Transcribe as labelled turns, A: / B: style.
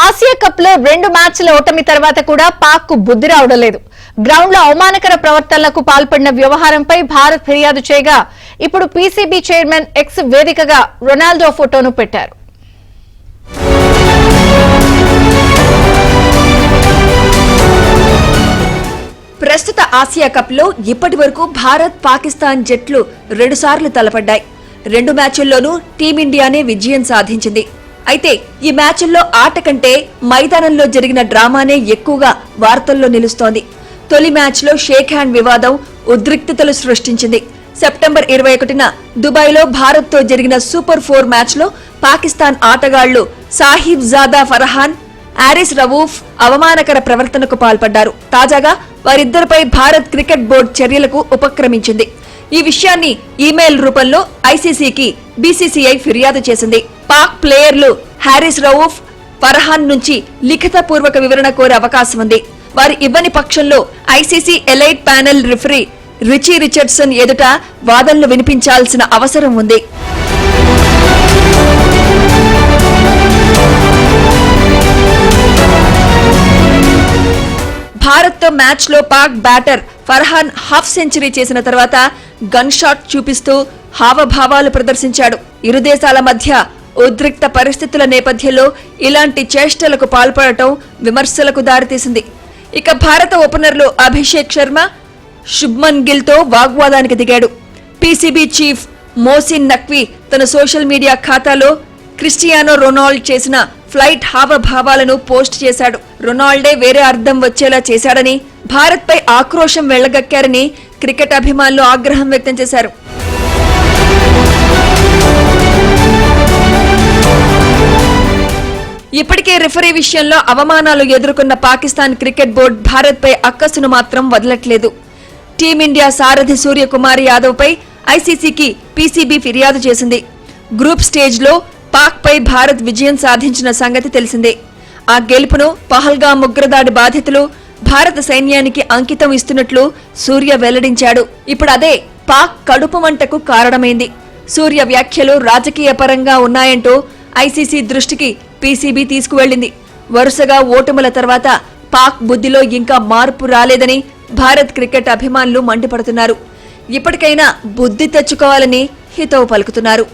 A: Asia cup లో 2 మ్యాచ్ల ఓటమి తర్వాత కూడా పాక్ కు బుద్ధి రావడం లేదు. గ్రౌండ్ లో అవమానకర ప్రవర్తనలకు పాల్పడిన వ్యవహారంపై భారత్ ఫిర్యాదు చేయగా ఇప్పుడు పీసీబీ చైర్మన్ ఎక్స్ వేదికగా రొనాల్డో ఫోటోను పెట్టారు.
B: ప్రస్తుత ఆసియా కప్ లో ఇప్పటి వరకు భారత్ పాకిస్తాన్ జట్లు 2 సార్లు తలపడ్డాయి. 2 మ్యాచ్ల్లోనూ టీమిండియానే విజయం సాధించింది. అయితే ఈ మ్యాచ్ల్లో ఆట కంటే మైదానంలో జరిగిన డ్రామానే ఎక్కువగా వార్తల్లో నిలుస్తోంది. తొలి మ్యాచ్లో షేక్ హ్యాండ్ వివాదం ఉద్రిక్తతలు సృష్టించింది. సెప్టెంబర్ 21న దుబాయ్లో భారత్తో జరిగిన సూపర్ 4 మ్యాచ్లో పాకిస్తాన్ ఆటగాళ్లు సాహిబ్ జాదా ఫర్హాన్, ఆరిస్ రవూఫ్ అవమానకర ప్రవర్తనకు పాల్పడ్డారు. తాజాగా వారిద్దరిపై భారత్ క్రికెట్ బోర్డు చర్యలకు ఉపక్రమించింది. ఈ విషయాన్ని ఈమెయిల్ రూపంలో ఐసీసీకి బీసీసీఐ ఫిర్యాదు చేసింది. పాక్ ప్లేయర్లు హారిస్ రవూఫ్, ఫర్హాన్ నుంచి లిఖితపూర్వక వివరణ కోరే అవకాశం ఉంది. వారు ఇవ్వని పక్షంలో ICC elite panel referee Richie Richardson ఎదుట వాదనలు వినిపించాల్సిన అవసరం ఉంది. భారత్తో మ్యాచ్లో Pak batter Farhan half century చేసిన తర్వాత గన్ షాట్ చూపిస్తూ హావభావాలు ప్రదర్శించాడు. ఇరు దేశాల మధ్య ఉద్రిక్త పరిస్థితుల నేపథ్యంలో ఇలాంటి చేష్టలకు పాల్పడటం విమర్శలకు దారితీసింది. ఇక భారత ఓపెనర్లు అభిషేక్ శర్మ, శుభ్మన్ గిల్ తో వాగ్వాదానికి దిగాడు. పీసీబీ చీఫ్ మోసిన్ నఖ్వీ తన సోషల్ మీడియా ఖాతాలో క్రిస్టియానో రొనాల్డ్ చేసిన ఫ్లైట్ హావభావాలను పోస్ట్ చేశాడు. రొనాల్డే వేరే అర్థం వచ్చేలా చేశాడని, భారత్ పై ఆక్రోశం వెళ్లగక్కారని క్రికెట్ అభిమానులు ఆగ్రహం వ్యక్తం చేశారు. ఇప్పటికే రిఫరీ విషయంలో అవమానాలు ఎదుర్కొన్న పాకిస్తాన్ క్రికెట్ బోర్డు భారత్ పై అక్కసును మాత్రం వదలట్లేదు. టీమిండియా సారథి సూర్యకుమార్ యాదవ్ పై ఐసీసీకి పీసీబీ ఫిర్యాదు చేసింది. గ్రూప్ స్టేజ్ లో పాక్ పై భారత్ విజయం సాధించిన సంగతి తెలిసిందే. ఆ గెలుపును పహల్గాం ఉగ్రదాడి బాధితులు భారత సైన్యానికి అంకితం ఇస్తున్నట్లు సూర్య వెల్లడించాడు. ఇప్పుడు అదే పాక్ కడుపు మంటకు కారణమైంది. సూర్య వ్యాఖ్యలు రాజకీయ పరంగా ఉన్నాయంటూ ఐసీసీ దృష్టికి పీసీబీ తీసుకువెళ్లింది. వరుసగా ఓటముల తర్వాత పాక్ బుద్ధిలో ఇంకా మార్పు రాలేదని భారత్ క్రికెట్ అభిమానులు మండిపడుతున్నారు. ఇప్పటికైనా బుద్ధి తెచ్చుకోవాలని హితవు పలుకుతున్నారు.